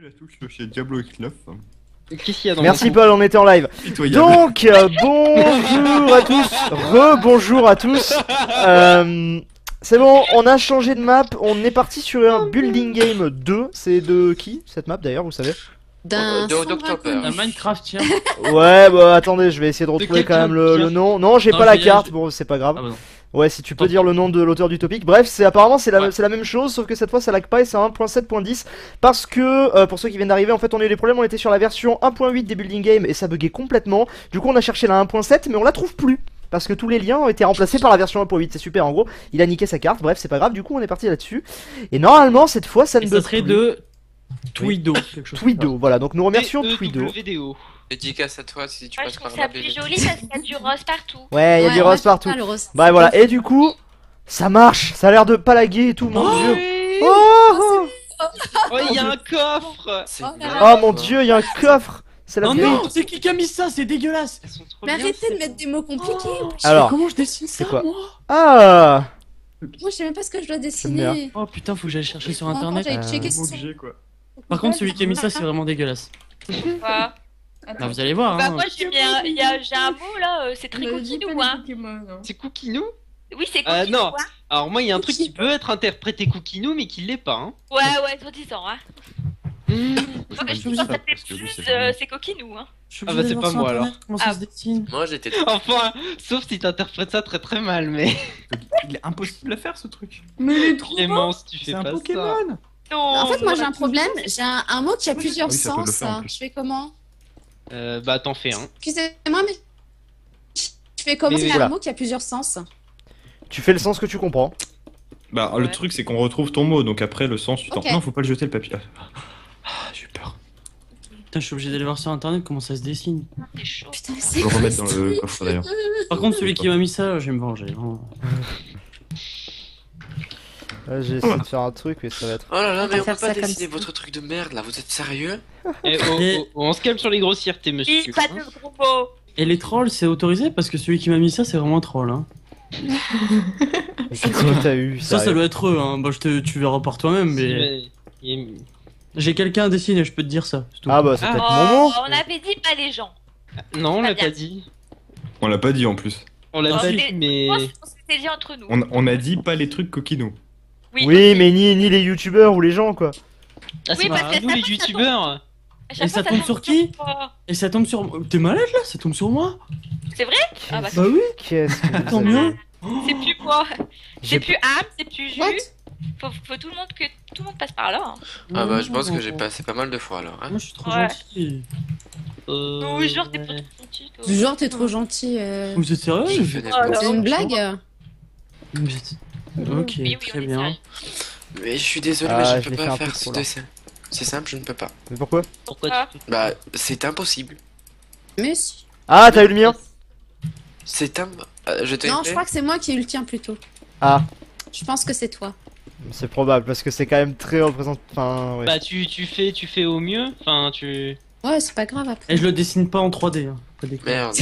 La touche chez Diablo X9. Qu'est-ce qu'il y a dans Merci Paul, on était en live. Donc, bonjour à tous, re-bonjour à tous. C'est bon, on a changé de map, on est parti sur un Building Game 2. C'est de qui cette map d'ailleurs, vous savez? D'un Un Minecraft, tiens. Ouais, bah attendez, je vais essayer de retrouver quand même le nom. Non, j'ai Non, pas la je- carte, bon c'est pas grave. Ah bah non. Ouais, si tu peux dire le nom de l'auteur du topic. Bref, apparemment c'est la même chose, sauf que cette fois ça lag pas et c'est 1.7.10. Parce que, pour ceux qui viennent d'arriver, en fait on a eu des problèmes, on était sur la version 1.8 des Building Game et ça buguait complètement. Du coup on a cherché la 1.7 mais on la trouve plus. Parce que tous les liens ont été remplacés par la version 1.8, c'est super en gros. Il a niqué sa carte, bref c'est pas grave, du coup on est parti là-dessus. Et normalement cette fois ça ne Et bug ça serait plus. de Twido, quelque chose. Twido, voilà, donc nous remercions Twido. Twido. Dédicace à toi si tu Moi passes je par trouve là. ça plus joli parce qu'il y a du rose partout. Ouais, il y a du rose partout. le rose. Bah voilà, et du coup, ça marche, ça a l'air de pas laguer et tout, mon dieu. Oui. Oh, Oh, il y a un coffre. C'est Oh là bien, là. oh mon quoi. dieu, il y a un coffre. C'est la Non, vie. non, c'est qui a mis ça? C'est dégueulasse. Elles sont trop Mais bien, arrêtez de ces- mettre des mots compliqués. Alors, comment je dessine c'est ça, quoi moi? Ah, Moi je sais même pas ce que je dois bien. dessiner. Oh putain, faut que j'aille chercher sur Encore, internet. j'allais checker sur- Obligé quoi. Par contre, celui qui a mis ça, c'est vraiment dégueulasse. Quoi Bah, vous allez voir, Bah hein. moi j'ai un mot là, c'est très coquinou hein. C'est Cookinou. Oui c'est coquinou non. hein. Alors moi il y a un truc qui peut être interprété Cookinou mais qui l'est pas hein. Ouais, soi-disant hein. Moi pas je dit trouve ça, que ça fait parce que lui, plus, c'est vraiment- c'est coquinou hein. Je suis Ah obligé bah, c'est d'aller pas voir sur moi, internet alors. comment ça Ah. se dessine. Moi j'étais. Enfin, sauf si t'interprètes ça très très mal mais... Il est impossible à faire ce truc. Mais il est trop Clémence, tu C'est fais un pas ça. Pokémon. Non. En fait, moi j'ai un problème. J'ai un mot qui a plusieurs Oui, ça peut le sens. faire, en plus. Je fais comment? Bah t'en fais un. Excusez-moi, mais. Je fais comment? Mais- C'est Voilà. un mot qui a plusieurs sens. tu fais le sens que tu comprends. Bah Ouais. le truc c'est qu'on retrouve ton mot donc après le sens tu t'en. Ok. Non faut pas le jeter le papier. Ah j'ai peur. Putain, je suis obligé d'aller voir sur internet comment ça se dessine. C'est chaud. Putain, Je c'est vais le quoi remettre ce dans le truc coffre d'ailleurs. Par contre, celui qui m'a mis ça, je vais me venger. vraiment. J'ai essayé de faire un truc, mais ça va être. Oh là là, On mais va on faire peut pas ça comme dessiner ça. votre truc de merde là, vous êtes sérieux? Eh, on se calme sur les grossièretés monsieur. Dis pas de gros mots. Et les trolls, c'est autorisé parce que celui qui m'a mis ça, c'est vraiment un troll. Hein. Mais qu'est-ce que t'as eu Ça sérieux doit être eux. Hein. Bah, tu verras par toi-même. Mais j'ai quelqu'un à dessiner, je peux te dire ça. c'est tout. Ah bah c'est Ah. peut-être mon mot. On avait dit pas les gens. Non, on l'a Pas bien. pas dit. On l'a pas dit en plus. On l'a Non, dit, c'est- mais... Moi je pense que c'était dit entre nous. On a dit pas les trucs coquinous. Oui, mais ni les youtubeurs ou les gens quoi. Ah, Oui, c'est parce pas que nous ça les passe, ça youtubeurs. À chaque Et fois, ça tombe sur qui toi. Et ça tombe sur. T'es malade là? Ça tombe sur moi? C'est vrai? Ah bah Bah oui. Qu'est-ce que Tant vous mieux. avez- c'est plus moi. J'ai- C'est plus âme, c'est plus jus. What? Faut tout le monde que tout le monde passe par là. Hein. Ah bah je pense que j'ai passé pas mal de fois alors. Hein. Moi, je suis trop Ouais. gentil. Oui, genre t'es pas trop gentil toi. Du genre, t'es trop gentil. Vous êtes sérieux? Je fais des Oh, blagues. C'est une blague? Vous êtes- Ok, Oui, très on est bien. sérieux. Mais je suis désolé, Ah, mais je je l'ai peux fait pas un peu faire trop, ce là. dessin. C'est simple, je ne peux pas. Mais pourquoi? Pourquoi? Bah c'est impossible. Mais si. Ah, t'as eu le mien? C'est un. Je t'ai Non, fait je crois que c'est moi qui ai eu le tien plutôt. Ah, Je pense que c'est toi. c'est probable parce que c'est quand même très représentant. Enfin, ouais. Bah tu fais au mieux. Enfin tu... Ouais, c'est pas grave après. Et je le dessine pas en 3D. Hein. Pas déconner. Merde.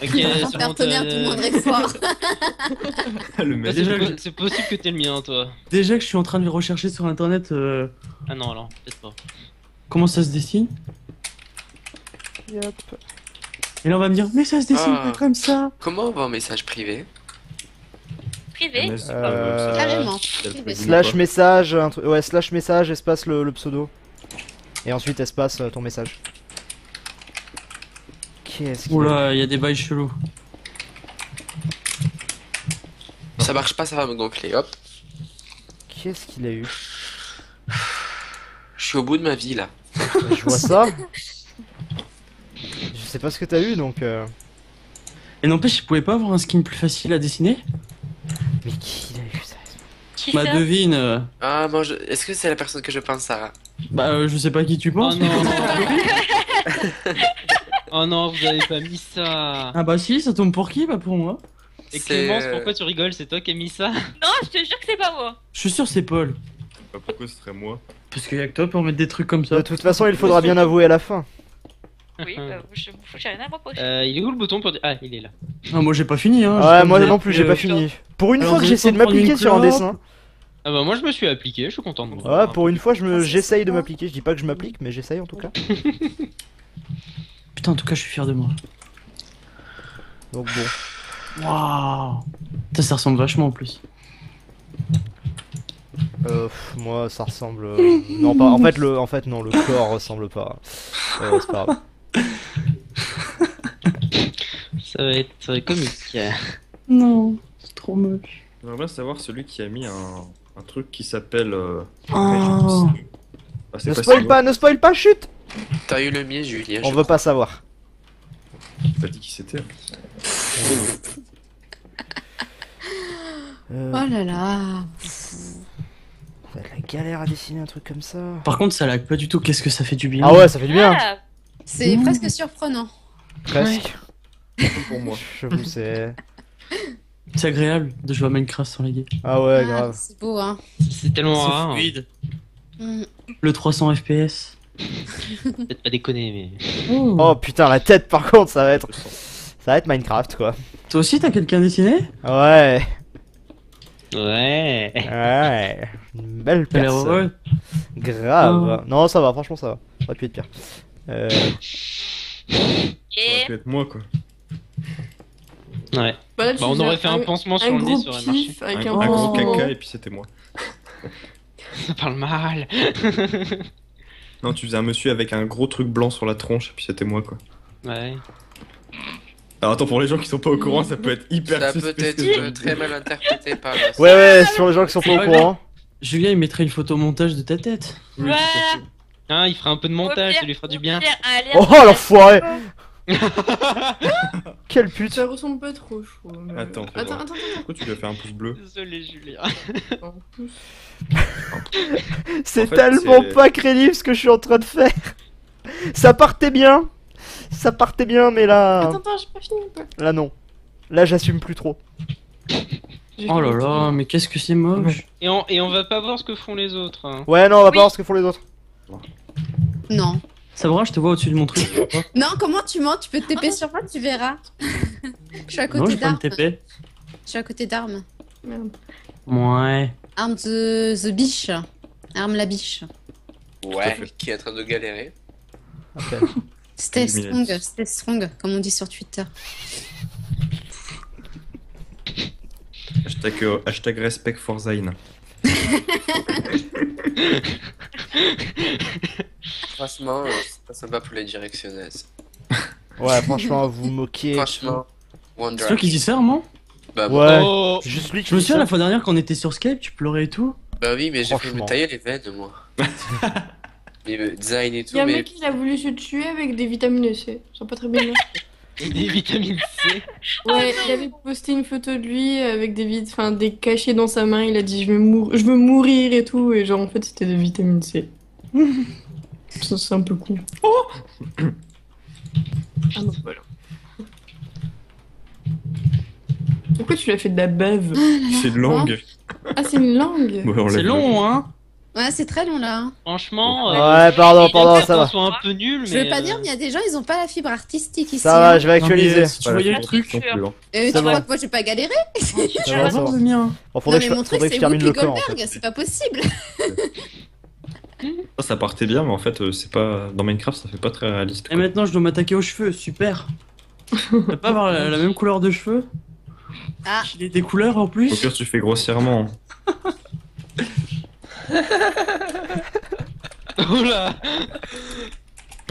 Ok, Sans ça faire monte, tonnerre tout le moindre effort. Le Bah, mec. Déjà que- c'est possible que t'aies le mien toi. Déjà que je suis en train de rechercher sur internet Ah non alors, peut-être pas. comment ça se dessine. Yep. Et là on va me dire, mais ça se dessine Ah. pas comme ça. Comment on va en message privé? Privé. Carrément. Slash message, ouais, slash message, espace le pseudo. Et ensuite espace ton message. Qu'est-ce qu'il y a? Oula, il y a des bails chelous. Ça marche pas, ça va me gonfler. Hop. Qu'est-ce qu'il a eu? Je suis au bout de ma vie là. Je vois ça. Je sais pas ce que t'as eu donc. Et n'empêche, je pouvais pas avoir un skin plus facile à dessiner. Mais qui l'a eu ça? Qui Bah ça? devine. Ah, moi je. Est-ce que c'est la personne que je pense, Sarah? Bah je sais pas qui tu Oh penses. non. Oh non, vous avez pas mis ça. Ah bah si, ça tombe pour qui? Bah pour moi. Et C'est, Clémence, pourquoi tu rigoles? C'est toi qui as mis ça? Non, je te jure que c'est pas moi. Je suis sûr c'est Paul. Bah, pourquoi ce serait moi? Parce qu'il y a que toi pour mettre des trucs comme ça. De toute façon, il faudra bien avouer à la fin. Oui, j'ai rien à me reprocher. Il est où le bouton pour dire... Ah, il est là. Ah moi j'ai pas fini hein. Ouais, moi non plus, j'ai pas fini. Pour une Alors, fois que vous j'essaie de êtes en train de m'appliquer prendre sur un une dessin. Ah bah moi je me suis appliqué, je suis content de moi. Ouais, pour une fois, Ah, c'est j'essaye de sympa. m'appliquer. Je dis pas que je m'applique, mais j'essaye en tout cas. Putain, en tout cas, je suis fier de moi. Donc bon. Waouh. Ça ressemble vachement en plus. Moi, ça ressemble. Non, pas. En fait, non, le corps ressemble pas. C'est pas grave. Ça va être comique. Non, c'est trop moche. J'aimerais bien savoir celui qui a mis un truc qui s'appelle. Oh. Ah, c'est Ne pas spoil si pas, ne spoil pas, chut! T'as eu le mien, Julien. On veut pas savoir. T'as dit qui c'était. Oh là là. Ça va être la galère à dessiner un truc comme ça. Par contre, ça lag pas du tout. Qu'est-ce que ça fait du bien. Ah ouais, ça fait du bien. Ah, C'est presque surprenant. Presque. Pour moi. J'avoue, c'est. C'est agréable de jouer à Minecraft sans laguer. Ah ouais, Ah, grave. c'est beau, hein. C'est tellement C'est rare. fluide. Mm. Le 300 FPS. Peut-être pas déconner, mais. Oh putain, la tête par contre, ça va être. Ça va être Minecraft quoi. Toi aussi, t'as quelqu'un dessiné? Ouais. Ouais. Ouais. Une belle T'as l'air personne. heureux. Grave. Non, ça va, franchement, ça va. Ça aurait pu être pire. Ça aurait pu être moi quoi. Ouais. Bah, là, tu Bah on faisais aurait fait un pansement sur le nez, gros ça aurait marché. pif avec Un un gros pansement. caca et puis c'était moi. Ça parle mal. Non, tu faisais un monsieur avec un gros truc blanc sur la tronche et puis c'était moi quoi. Ouais. Alors attends, pour les gens qui sont pas au courant, ça peut être hyper Ça peut suspect. être ce que je dis. très mal interprété par Ouais, ouais, sur les gens qui sont pas au courant. Julien, il mettrait une photo montage de ta tête. Oui, Voilà. tout à fait. Hein, il fera un peu de montage, ça lui fera du bien. Oh l'enfoiré. Quelle pute. Ça ressemble pas trop, je trouve. mais- Attends, fais attends, voir. attends, Pourquoi tu lui as fait un pouce bleu? Désolé, Julien. attends. En plus. C'est En fait, tellement c'est- pas crédible ce que je suis en train de faire. Ça partait bien. Ça partait bien, mais là. Attends, j'ai pas fini. Là non. Là j'assume plus trop. J'ai Oh là fini. là, mais qu'est-ce que c'est moche. Et on va pas voir ce que font les autres. Hein. Ouais, non, on va pas voir ce que font les autres. Non. Sabra, je te vois au-dessus de mon truc. Non, comment tu mens? Tu peux te TP sur moi, tu verras. Je suis à Non, côté je vais pas me d'armes. TP. Je suis à côté d'armes. Merde. Ouais. Arme the biche. Arme la biche. Ouais, fait. qui est en train de galérer. Stay Illuminati. strong, comme on dit sur Twitter. Hashtag respect for Zayn. Franchement, c'est pas sympa pour les directionnels. Ouais, franchement, vous moquez. Franchement, One C'est toi qui dis ça, Armand? Bah, Ouais. Oh. Juste lui qui Je me dit souviens ça. la fois dernière quand on était sur Skype, tu pleurais et tout. bah oui, mais j'ai fait Franchement. me tailler les veines, moi. Mais design et tout, Il y a un mais mec qui a voulu se tuer avec des vitamines C. Ils sont pas très bien. Et des vitamines C. Ouais, il avait posté une photo de lui avec des cachets dans sa main. Il a dit je veux mourir et tout. Et genre en fait c'était des vitamines C. Ça c'est un peu cool. Oh ah non, voilà. Pourquoi tu l'as fait de la bave? C'est une langue. Ah c'est une langue. Bon, on C'est lève long, hein? Ouais, c'est très long là. Franchement. Ouais, pardon, peut-être ça va. qu'on soit un peu nul, Je mais. veux pas dire, mais il y a des gens, ils ont pas la fibre artistique ici. Ça va, hein. je vais actualiser. Si tu Pas la voyais le fibre truc, non plus, hein. Tu Ça va. crois que moi je vais pas galérer? Ça tu va, vas ça voir va. le mien. Bon, faudrait Non, que mais mon truc faudrait que c'est je termine Whoopi le corps. En Goldberg, fait. c'est pas possible. Ça partait bien, mais en fait, c'est pas. Dans Minecraft, ça fait pas très réaliste. Et quoi. maintenant, je dois m'attaquer aux cheveux, super. T'as pas avoir la même couleur de cheveux? Ah. J'ai des couleurs en Au plus. pire, tu fais grossièrement. Oh là.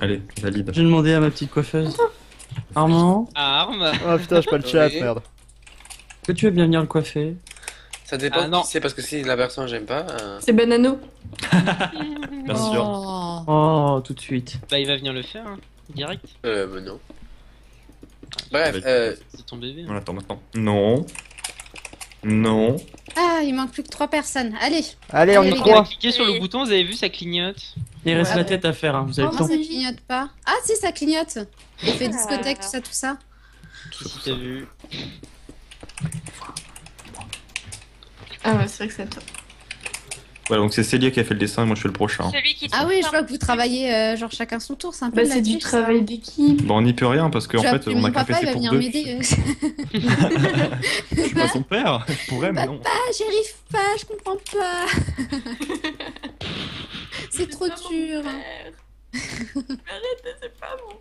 Allez, valide. J'ai demandé à ma petite coiffeuse. Armand, Arme. Oh putain, j'ai pas le chat, Oui. merde. est-ce que tu veux bien venir le coiffer? ça dépend Ah, non. qui c'est parce que si la personne j'aime pas. C'est Banano. Bien sûr. Oh. Oh, tout de suite. Bah il va venir le faire, hein. Direct. Bah non. Bref, C'est ton bébé. On attend maintenant. Non. Non. Ah, il manque plus que 3 personnes. Allez. Allez, on y Allez, les On a croit. cliqué sur le bouton, vous avez vu, ça clignote. Il reste Ouais. la tête à faire, hein. Vous avez le Comment temps. ça clignote pas? Ah si, ça clignote. Effet discothèque, tout ça. Si t'as vu. Ah ouais, c'est vrai que c'est top. Voilà, donc c'est Célia qui a fait le dessin et moi je fais le prochain. Celui qui Ah oui, je vois que vous travaillez genre chacun son tour, c'est un peu Bah, de la c'est du triche, ça. travail d'équipe. Bon, on n'y peut rien parce qu'en Je vais fait appeler on a mon qu'un papa, il PC va pour venir deux. m'aider. Je suis pas son père, je pourrais mais non. J'y arrive pas, je comprends pas. C'est trop dur. Arrête, c'est pas bon.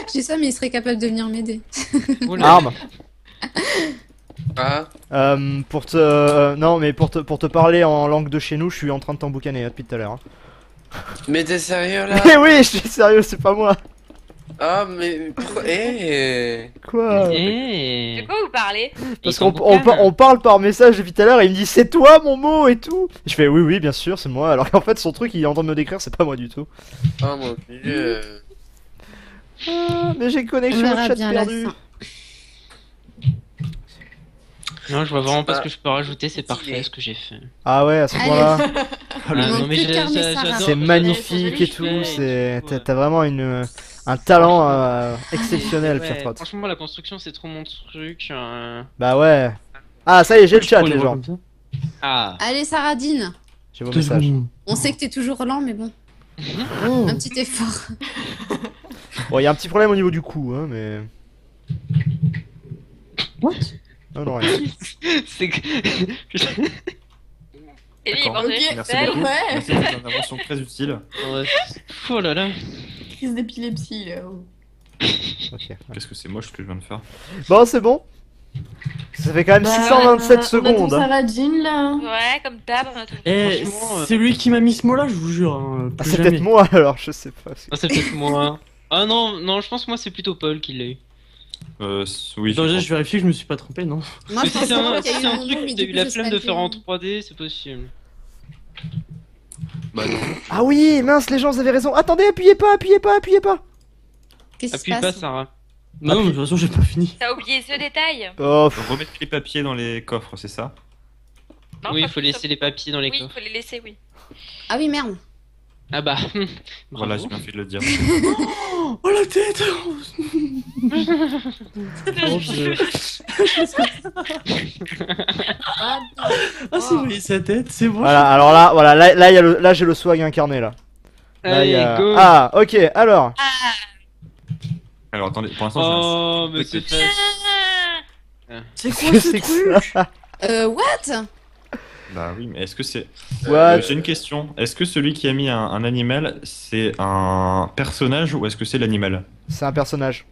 Je dis ça, mais il serait capable de venir m'aider. Arme. Ah, Pour non, mais pour te parler en langue de chez nous, je suis en train de t'emboucaner depuis tout à l'heure. Hein. mais t'es sérieux là? Mais oui, je suis sérieux, c'est pas moi. Ah, mais pourquoi? Quoi? De quoi vous parlez? Parce qu'on parle par message depuis tout à l'heure et il me dit c'est toi mon mot et tout. Et je fais oui, oui, bien sûr, c'est moi. Alors qu'en fait, son truc, il est en train de me décrire, c'est pas moi du tout. Oh mon dieu. Ah, mais j'ai connexion On verra au chat bien la perdu. fin. Non, je vois vraiment pas ce Ah. que je peux rajouter, c'est parfait ce que j'ai fait. Ah ouais, à ce Allez. point-là. Il manque plus de carnet, Sarah. j'adore- C'est j'adore magnifique ce et que tout. je fais C'est et tout, t'as vraiment un talent exceptionnel, ouais. Pierre Trott. Franchement, la construction, c'est trop mon truc. Bah ouais. Ah ça y est, j'ai le chat Pourquoi les on le voit gens. comme Ah. Allez, Saradine. J'ai vos ça messages. On sait que t'es toujours lent, mais bon. Oh. Un petit effort. Bon, il y a un petit problème au niveau du cou, hein, mais. What? Non, non, rien. C'est que. Et lui, il D'accord. pense Ok, Merci seul. beaucoup. Ouais. Merci pour cette intervention très utile. Ouais. Oh là là. Crise d'épilepsie là. Oh. Ok. Qu'est-ce que c'est moche ce que je viens de faire? Bon, c'est bon. Ça fait quand même 627 secondes. hein. Saradine là. Ouais, comme d'hab. on a tout- Eh, Franchement, c'est lui qui m'a mis ce mot là, je vous jure. Hein, Ah, plus c'est jamais. peut-être moi alors, je sais pas. Ah, c'est peut-être moi. Ah non, non, je pense que moi c'est plutôt Paul qui l'a eu. Oui. Attends, déjà, je vérifie que je me suis pas trompé, non? Moi, Mais je si pense c'est un, vraiment si qu'il y a c'est eu un un truc nom, que mais t'as du eu coup, la je flemme sais de pas faire en dire. 3D, c'est possible. Bah non. Ah oui, mince, les gens, vous avez raison. Attendez, appuyez pas, appuyez pas, appuyez pas. Qu'est-ce qui se Appuie pas, passe? Sarah. Non, non, mais de toute façon, j'ai pas fini. T'as oublié ce détail. Oh, Donc, remettre les papiers dans les coffres, c'est ça? Non, Oui, pas il faut plus, laisser les papiers dans les Oui, il coffres. faut les laisser, oui. Ah oui, merde. Ah bah. Voilà, Bravo. j'ai bien fait de le dire. Oh la tête! Ah, Ah, c'est oui, sa tête, c'est bon. voilà, alors là, voilà, là, il y a là j'ai le swag incarné là. Là, il y Allez, a- go. Ah, ok, alors. Alors attendez, pour l'instant Oh, mais c'est fait. Ah, C'est Qu'est-ce quoi que ce c'est truc? que ça? What? Bah oui, mais est-ce que c'est... What? J'ai une question. Est-ce que celui qui a mis un animal, c'est un personnage ou est-ce que c'est l'animal? C'est un personnage.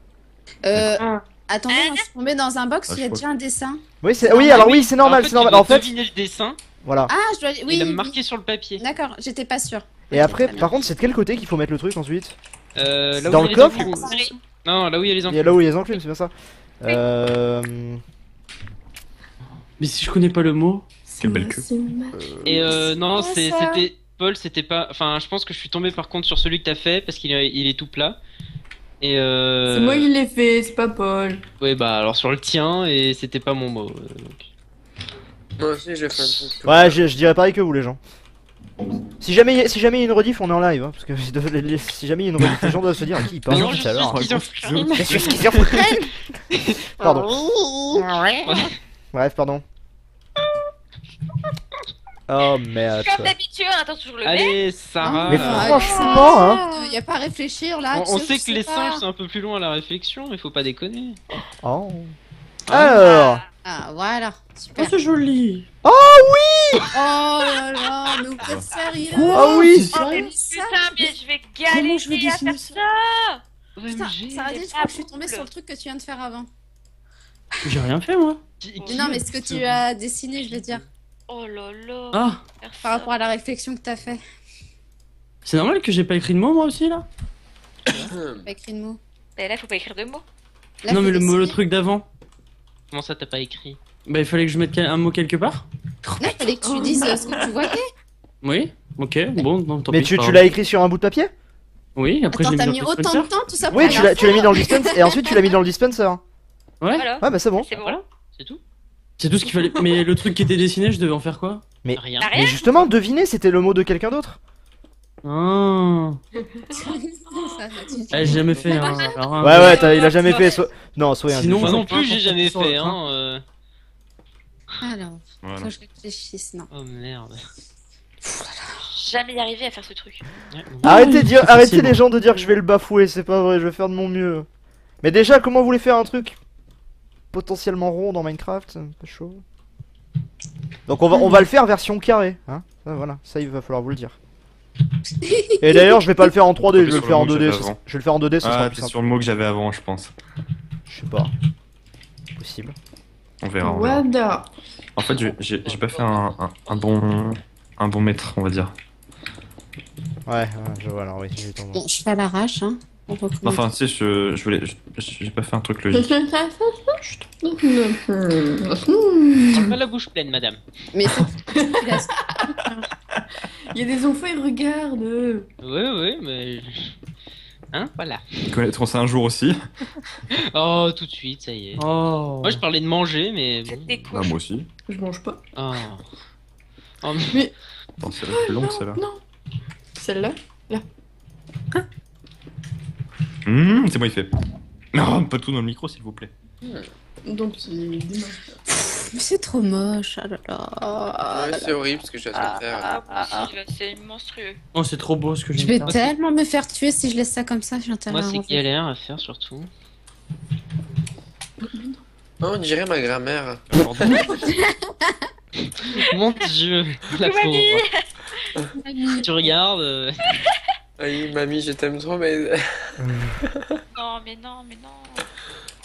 Ah. Attendez, moi, je suis tombée dans un box, Ah, il y a je déjà un dessin. Oui, c'est C'est oui, normal. alors oui, c'est normal, c'est normal. En fait, deviner le dessin, voilà. Ah, je dois. Oui, il a oui. marqué sur le papier. D'accord, j'étais pas sûre. Et après, par contre, c'est de quel côté qu'il faut mettre le truc ensuite? Là Dans où le il y a les coffre enclumes. oui. Non, là où il y a les Il y a enclumes. là où il y a les enclumes, c'est bien ça. Mais si je connais pas le mot. Quelle belle queue. Et non, C'est quoi, ça c'était. Paul, c'était pas. Enfin, je pense que je suis tombé par contre sur celui que t'as fait parce il est tout plat. Et C'est moi qui l'ai fait, c'est pas Paul. Ouais, bah alors sur le tien et c'était pas mon mot. Donc. Moi aussi, je fais un truc. Ouais, je dirais pareil que vous, les gens. Si jamais il y a une rediff, on est en live, hein, parce que si jamais il y a une rediff, les gens doivent se dire à qui il parle Mais non, tout je à l'heure. suis schizophrène. Je suis schizophrène. Pardon. Bref, pardon. Oh merde. Comme d'habitude, on attend toujours le mec. Allez, Sarah. Mais franchement, hein. Y a pas à réfléchir là. On tu sait je que les pas. singes c'est un peu plus loin à la réflexion, il faut pas déconner. Oh. Alors. Ah, voilà. Oh, Super. c'est joli. Oh là là, mais vous êtes sérieux? Ah oui. Oh, mais putain, mais je vais Comment je vais galérer à dessiner faire ça ça. Putain, OMG. Saradine, je crois que je suis tombée sur le truc que tu viens de faire avant. J'ai rien fait, moi. Mais non, mais ce que tu as dessiné, je veux dire, Oh là là. Ah, faire ça. par rapport à la réflexion que t'as fait. c'est normal que j'ai pas écrit de mots, moi aussi, là? Pas écrit de mots. Mais là, faut pas écrire de mots. Là, Non, faut mais le dessiner. truc d'avant. Comment ça t'as pas écrit? Bah, il fallait que je mette un mot quelque part. Là, il fallait que tu dises ce que tu voyais. Oui, ok, bon, non, tant Mais pis, tu c'est pas l'as grave. écrit sur un bout de papier? Oui, après Attends, je l'ai t'as mis mis dans le autant de dispenser. temps, tout ça pour Oui, rien tu l'as mis faire. dans le dispenser et ensuite tu l'as mis dans le dispenser. Ouais, Voilà. Ouais, bah c'est bon. C'est bon. Voilà, c'est tout. c'est tout ce qu'il fallait. Mais le truc qui était dessiné, je devais en faire quoi? Rien. T'as rien? Mais justement, devinez, c'était le mot de quelqu'un d'autre. Ah, Ça, tu- j'ai jamais fait un. alors un- Ouais, ouais, il a jamais fait. Non, soyez Sinon, Moi indulgent. non plus, j'ai jamais Sur le fait, train. hein. Alors, faut Voilà. que je réfléchisse, non. Oh merde. Jamais y arriver à faire ce truc. Arrêtez facile. les gens de dire que je vais le bafouer, c'est pas vrai, je vais faire de mon mieux. Mais déjà, comment vous voulez faire un truc potentiellement rond dans Minecraft? Pas chaud. Donc on va le faire version carré, hein. Voilà, ça il va falloir vous le dire. Et d'ailleurs, je vais pas le faire en 3D, je vais le faire en 2D. Je vais le faire en 2D, ce sera Ah, plus c'est simple. sur le mot que j'avais avant, je pense. Je sais pas. Possible. On verra. On verra. Wada. En fait, j'ai pas fait un bon maître, on va dire. Ouais, je vois alors, oui, j'ai tendance. Bon, je fais à l'arrache, hein. On recommence. Enfin, tu sais, j'ai pas fait un truc logique. Chut. Pas la bouche pleine, madame. Mais c'est... Il y a des enfants, ils regardent. Oui, mais. Hein, voilà. Ils connaîtront ça un jour aussi. Oh, tout de suite, ça y est. Oh. Moi, je parlais de manger, mais. Faites des Ah, couches. moi aussi. Je mange pas. Oh. Oh, Mais Attends, c'est la plus longue, celle-là. non. Celle-là. C'est moi, il fait. Non, pas tout dans le micro, s'il vous plaît. Donc c'est dommage. Mais c'est trop moche, oh là là. Ouais, c'est horrible ce que je dois te faire. C'est monstrueux. Oh, c'est trop beau ce que Je j'ai vais fait. tellement me faire tuer si je laisse ça comme ça, j'ai intérêt moi, à c'est ranger. galère à faire, surtout. Oh, on dirait ma grand-mère. Mon dieu, la Mamie. pauvre. Tu regardes. Oui, mamie, je t'aime trop, mais Non, mais non, mais non.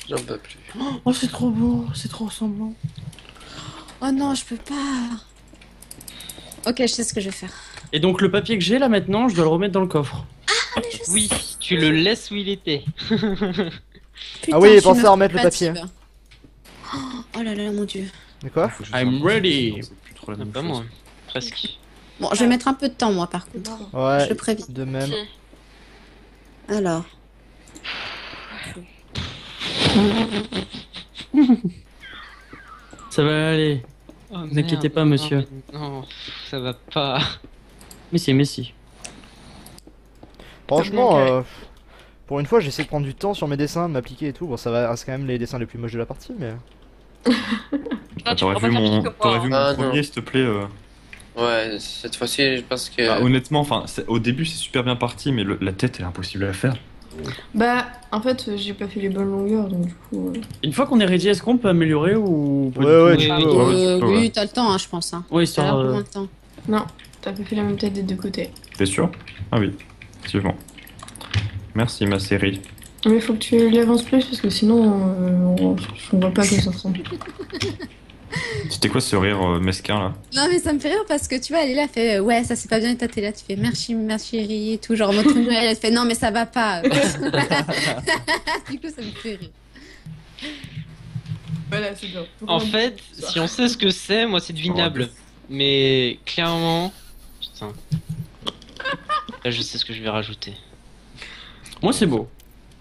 j'en peux plus. Oh, c'est trop beau, c'est trop ressemblant. Oh non, je peux pas. Ok, je sais ce que je vais faire. Et donc, le papier que j'ai là maintenant, je dois le remettre dans le coffre. Oui, tu le laisses où il était. Putain, Ah oui, je suis pensez à remettre le créative. papier. Oh là là, mon dieu. De quoi? I'm ready. C'est plus trop la Non, même pas chose. moi. Presque. Bon, je vais mettre un peu de temps, moi, par contre. Ouais, Je le préviens. de même. Si. Alors. Ça va aller. Oh, Ne vous inquiétez merde, pas, monsieur. Non, ça va pas. Mais si. Franchement, T'as bien pour une fois, j'essaie de prendre du temps sur mes dessins, de m'appliquer et tout. Bon, ça va, reste quand même les dessins les plus moches de la partie, mais. Non, tu T'aurais pourras vu pas faire mon, pire que t'aurais moi. vu Ah, mon non. premier, s'il te plaît. Ouais, cette fois-ci, je pense que. Bah, honnêtement, enfin, au début, c'est super bien parti, mais la tête, elle est impossible à faire. Bah, en fait, j'ai pas fait les bonnes longueurs, donc du coup. Une fois qu'on est ready, est-ce qu'on peut améliorer ou... pas du Ouais, tout tu oui, peux. oui. Ouais. tu peux, Oui, ouais. t'as le temps, hein, je pense. Hein. Ouais, T'as histoire... largement le temps. Non, t'as pas fait la même tête des deux côtés. T'es sûr? Ah oui, effectivement. Merci, ma série. Mais faut que tu l'avances plus parce que sinon, on voit pas à quoi ça ressemble. C'était quoi ce rire mesquin là? Non, mais ça me fait rire parce que tu vois, elle est là, elle fait ouais, ça c'est pas bien, et toi t'es là, tu fais merci, ma chérie et tout. Genre, notre Noël, elle fait non, mais ça va pas. Du coup, ça me fait rire. Voilà, c'est bien. En fait, si on sait ce que c'est, moi c'est devinable. Mais clairement. Putain. Là, je sais ce que je vais rajouter. Moi, c'est beau.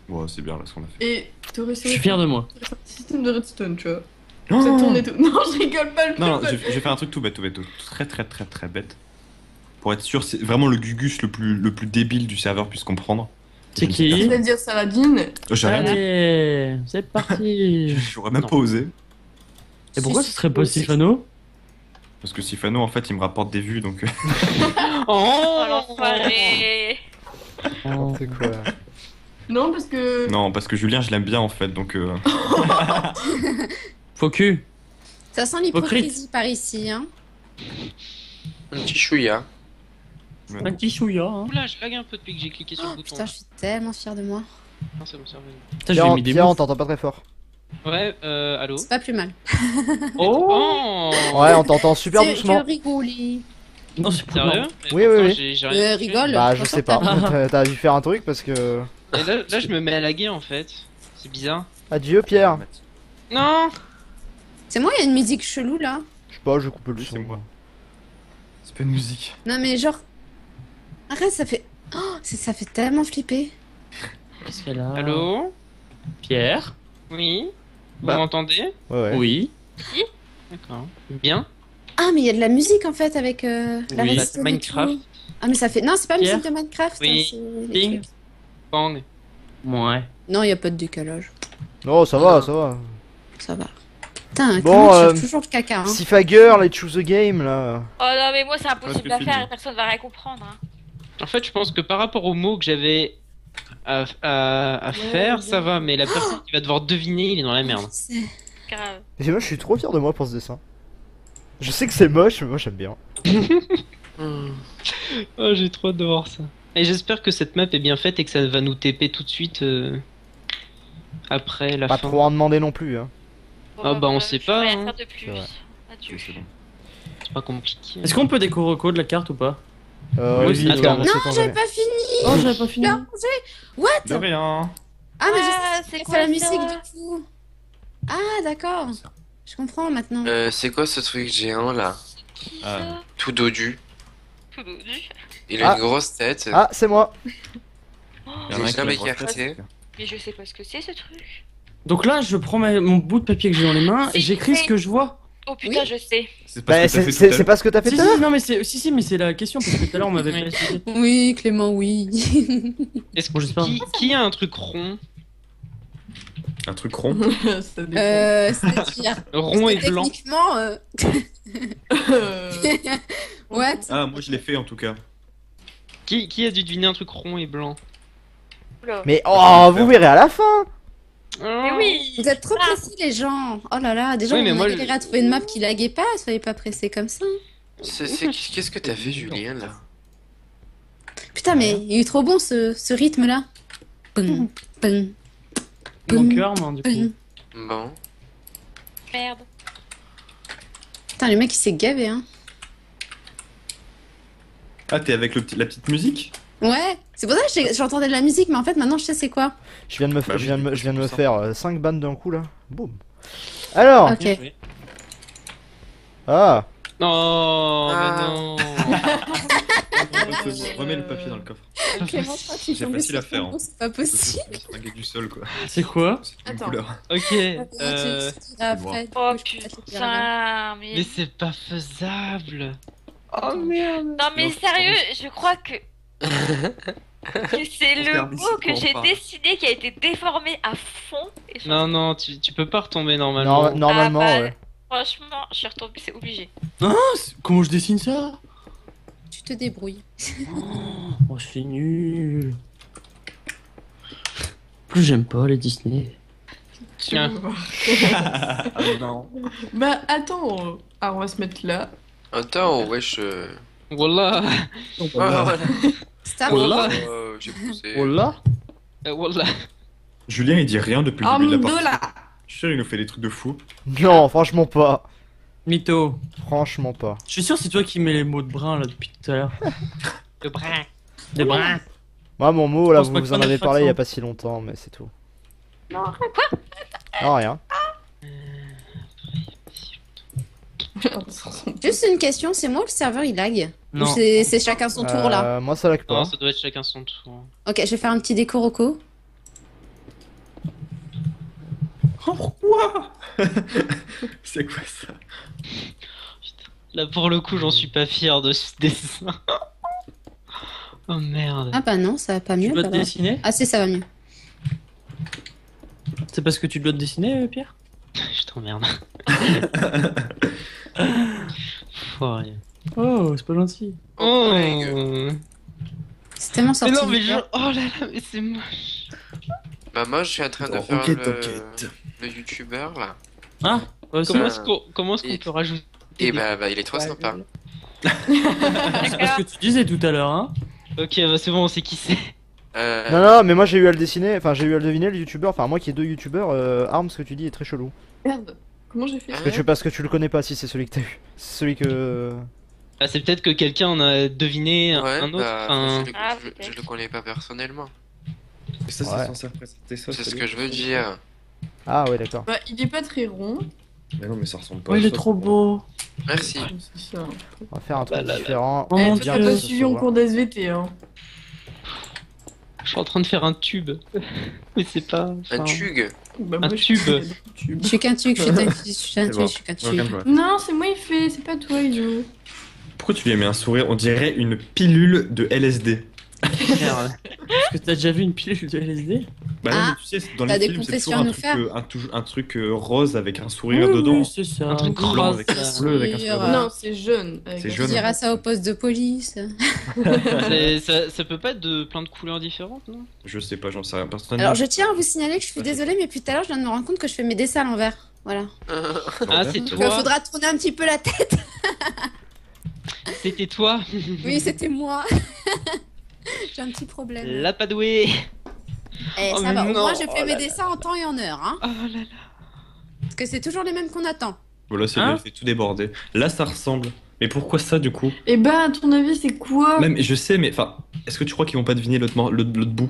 Ouais, c'est bien là ce qu'on a fait. Et t'aurais Je suis fier de moi. système de redstone, tu vois. Ça tourne et tout. Non, je rigole pas le Non, non, plus. j'ai fait un truc tout bête, très bête. Pour être sûr, c'est vraiment le Gugus le plus débile du serveur puisse comprendre. C'est qui? C'est-à-dire Saladin. J'ai rien dit. Allez, c'est parti. J'aurais même Non. pas osé. Et pourquoi ce serait pas Sifano? Parce que Sifano, en fait, il me rapporte des vues donc. Oh l'enfoiré. C'est quoi? Non, parce que. Non, parce que Julien, je l'aime bien en fait donc. Faux cul. Ça sent l'hypocrisie par ici, hein. Un petit chouïa. Un petit chouïa. Hein. Oula, je lag un peu depuis que j'ai cliqué sur le Oh, bouton. putain, je suis tellement fière de moi. Non, c'est bon, c'est revenu. Putain, j'ai mis des Tiens, on mots. t'entend pas très fort. Ouais, allô. C'est pas plus mal. Oh. Oh. Ouais, on t'entend super C'est doucement. que rigoler. Non, c'est pas Sérieux? Oui, oui, oui. J'ai rien fait. Rigole. Bah, je Franchement, sais pas. t'as- T'as dû faire un truc parce que. Et là, je me mets à laguer en fait. C'est bizarre. Adieu, Pierre. Non. C'est moi, il y a une musique chelou là. Je sais pas, je coupe le Oui, son. c'est moi. C'est pas une musique. Non, mais genre. Arrête, ça fait. Oh, ça fait tellement flipper. Qu'est-ce qu'elle a? Allô. Pierre? Oui. Vous Bah. m'entendez? Ouais, ouais. Oui. D'accord. Bien. Ah, mais il y a de la musique en fait avec la Oui, redstone et Minecraft. tout. Ah, mais ça fait. Non, c'est pas la Pierre. musique de Minecraft. Oui. hein, c'est les Ding. trucs. Bang. Ouais. Non, il y a pas de décalage. Non, ça va, ça va. Ça va. Putain, Bon, comment tu fais toujours le caca, hein. Sifagger, let's choose a game là. Oh non, mais moi c'est impossible Parce à que faire, personne va rien comprendre. Hein. En fait, je pense que par rapport aux mots que j'avais à faire, ça va, mais la personne qui va devoir deviner, il est dans la merde. C'est- Grave. Et moi je suis trop fier de moi pour ce dessin. Je sais que c'est moche, mais moi j'aime bien. Oh, j'ai trop hâte de voir ça. Et j'espère que cette map est bien faite et que ça va nous TP tout de suite après la Pas fin. trop en demander non plus. Hein. Ah bah, on sait je peux pas, rien hein. faire de plus. C'est vrai. Adieu. C'est bon. C'est pas compliqué. Est-ce qu'on peut déco-reco de la carte ou pas? Oui, c'est- vite, attends. on Non, sait j'avais jamais. pas fini. Oh, j'avais pas fini. Non, What? De rien. Ah, mais je Ah, sais, c'est c'est quoi quoi la ça musique du coup? Ah, d'accord. Je comprends maintenant. C'est quoi ce truc géant là? Ah. Tout dodu. Tout dodu. Il a Ah. une grosse tête. Ah, c'est moi. Il y en a J'ai un qui jamais l'a refait. écarté. Mais je sais pas ce que c'est ce truc. Donc là, je prends mon bout de papier que j'ai dans les mains et Si, j'écris ce mais- que je vois. Oh putain, Oui. je sais. C'est pas Bah, ce que t'as fait c'est tout à c'est pas ce que t'as fait Si, tout à l'heure. si, non, mais si, mais c'est la question parce que tout à l'heure on m'avait Oui. pas expliqué. Oui, Clément, oui. Est-ce Bon, que j'espère. qui a un truc rond? Un truc rond. Ça dépend. C'est-à-dire. Rond et blanc. Techniquement. What? Ah, moi je l'ai fait en tout cas. Qui a dû deviner un truc rond et blanc? Oula. Mais oh, vous verrez à la fin. Mais oui. Vous êtes trop Ah. précis, les gens. Oh là là, déjà, Oui, mais on moi, a galéré à trouver une map qui laguait pas. Soyez pas pressés comme ça. Qu'est-ce que t'as fait, Julien, là? Putain, mais il est trop bon ce rythme-là. Pum, pum, Mon cœur, moi, du coup. pum. Bon. Merde. Putain, le mec il s'est gavé, hein. Ah, t'es avec la petite musique? Ouais, c'est pour ça que j'entendais de la musique, mais en fait maintenant je sais c'est quoi. Je viens de me, Bah je viens de me, oui, je viens de me c'est faire 5 bannes d'un coup là. Boum. Alors. Ok. Ah. Oh, Ah. mais non. Remets le papier dans le coffre. Clément, toi, tu C'est tombes facile à sur faire, ton hein. dos, c'est pas possible. C'est fringuer du sol quoi. C'est quoi? C'est une Attends. couleur. Ok. Tu diras après. Oh du coup, je peux pas te le dire putain, là-bas. Mais c'est pas faisable. Oh merde. Non mais Non, sérieux, je crois que c'est le Regarde mot ici, que on j'ai parle. dessiné qui a été déformé à fond. Et je- Non, non, tu peux pas retomber normalement. Normalement, Ah, bah, ouais. Franchement, je suis retombée, c'est obligé. Comment je dessine ça? Tu te débrouilles. Oh, c'est nul. Plus j'aime pas les Disney. Tu Ah. vas voir. Ah non. Bah attends, alors on va se mettre là. Attends, wesh. Voilà. Voilà. Stop. Voilà. J'ai poussé. Oh là? Voilà. Julien il dit rien depuis le début de la partie. là. Je suis sûr il nous fait des trucs de fou. Non, franchement pas. Mytho. Franchement pas. Je suis sûr c'est toi qui mets les mots de brun là depuis tout à l'heure. Le brin. Des brins. Moi, mon mot, là, pense vous pas en que ça avez ait parlé il y a accent. pas si longtemps, mais c'est tout. Non, Non, rien. Juste une question, c'est moi ou le serveur il lag? Non. Ou c'est chacun son tour là? Moi, ça lag pas. Non, ça doit être chacun son tour. Ok, je vais faire un petit déco roco. Pourquoi? C'est quoi ça? Là, pour le coup, j'en suis pas fier de ce dessin. Oh merde. Ah bah non, ça va pas Tu mieux. dois bah te alors. dessiner? Ah si, ça va mieux. C'est parce que tu dois te dessiner, Pierre? Je t'emmerde. Foiré. Oh, c'est pas gentil. Oh. C'est tellement Mais sorti. non, mais du je... cœur. Oh là là, mais c'est moche. Bah, moi, je suis en train de Oh, faire enquête, le... enquête. le youtubeur là. Ah, ouais, ça. Comment est-ce qu'on Et- peut rajouter Et des- bah, il est trop sympa. C'est ce que tu disais tout à l'heure, hein? Ok, bah c'est bon, on sait qui c'est. Non, non, mais moi, j'ai eu à le dessiner, enfin, j'ai eu à le deviner, le youtubeur. Enfin, moi qui ai deux youtubeurs, Arm, ce que tu dis est très chelou. Merde. Comment j'ai fait? Parce que tu le connais pas si c'est celui que t'as eu. C'est celui que. Ah, c'est peut-être que quelqu'un en a deviné Ouais, un autre. bah, Enfin, Ah, je peut-être. le connais pas personnellement. Et ça, Ouais. c'est censé représenter ça. C'est ce salut. que je veux dire. Ah, ouais, d'accord. Bah, il est pas très rond. Mais non, mais ça ressemble pas Oh, à il est ça, trop c'est beau. Merci. C'est ça. On va faire un truc Bah là là. différent. Oh Eh, mon toi, dieu. t'as pas Ça suivi se en voit. cours d'SVT, hein. je suis en train de faire un tube. Mais c'est pas. Un enfin, tug. Bah, Un moi, tube. tube. Je suis qu'un tuc, je suis qu'un tuc, je suis qu'un C'est tuc, bon. je suis qu'un tuc. Regarde-moi. Non, c'est moi il fait, c'est pas toi, il joue. Pourquoi tu lui as mis un sourire? On dirait une pilule de LSD. Merde. Est-ce que t'as déjà vu une pilule de LSD? Bah non, Ah, mais tu sais, dans t'as les des films, c'est confessions toujours à nous faire un truc rose avec un sourire Oui, dedans. oui, c'est ça. Un truc Blanc rose. avec un ça. bleu avec un Sourire, sourire dedans. Non, c'est jaune. avec C'est un- Tu jaune. diras ça au poste de police. Ça peut pas être de plein de couleurs différentes, non? Je sais pas, j'en sais rien. Personnellement, Alors je tiens à vous signaler que je suis désolée, mais depuis tout à l'heure, je viens de me rendre compte que je fais mes dessins à l'envers. Voilà. Ah, c'est Donc toi. il faudra tourner un petit peu la tête. C'était toi. Oui, c'était moi. J'ai un petit problème. La Padoué. Eh, Oh, ça mais va, au non, moins je oh fais mes là dessins en temps et en heure. Hein. Oh là là. Parce que c'est toujours les mêmes qu'on attend. Voilà, c'est Hein bien, fait tout déborder. Là, ça ressemble. Mais pourquoi ça, du coup? Et bah, à ton avis, c'est quoi? Même, je sais, mais enfin, est-ce que tu crois qu'ils vont pas deviner l'autre bout?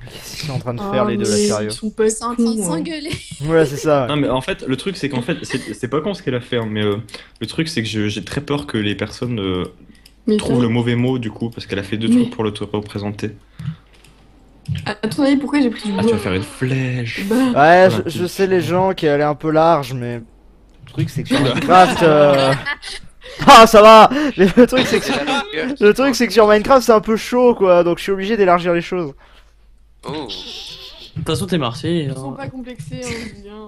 Qu'est-ce qu'ils sont en train de Ah, faire les deux là, mais sérieux? Ils sont pas Ils sont en train de cons, hein. s'engueuler. Ouais, c'est ça. Non, mais en fait, le truc, c'est qu'en fait, c'est pas con ce qu'elle a fait, hein, mais le truc, c'est que j'ai très peur que les personnes Mais trouvent ça- le mauvais mot, du coup, parce qu'elle a fait deux Mais- trucs pour le représenter. À ton avis, pourquoi j'ai pris du Ah, bois? tu vas faire une flèche. Bah, Ouais, je sais les gens qui allaient un peu large, mais le truc c'est que sur Minecraft. Ah, ça va! Mais le truc c'est que C'est la longueur qui le truc compte. c'est que sur Minecraft c'est un peu chaud quoi, donc je suis obligé d'élargir les choses. Oh. De toute façon, t'es Marseillais. ils sont hein. pas complexés, on dit bien.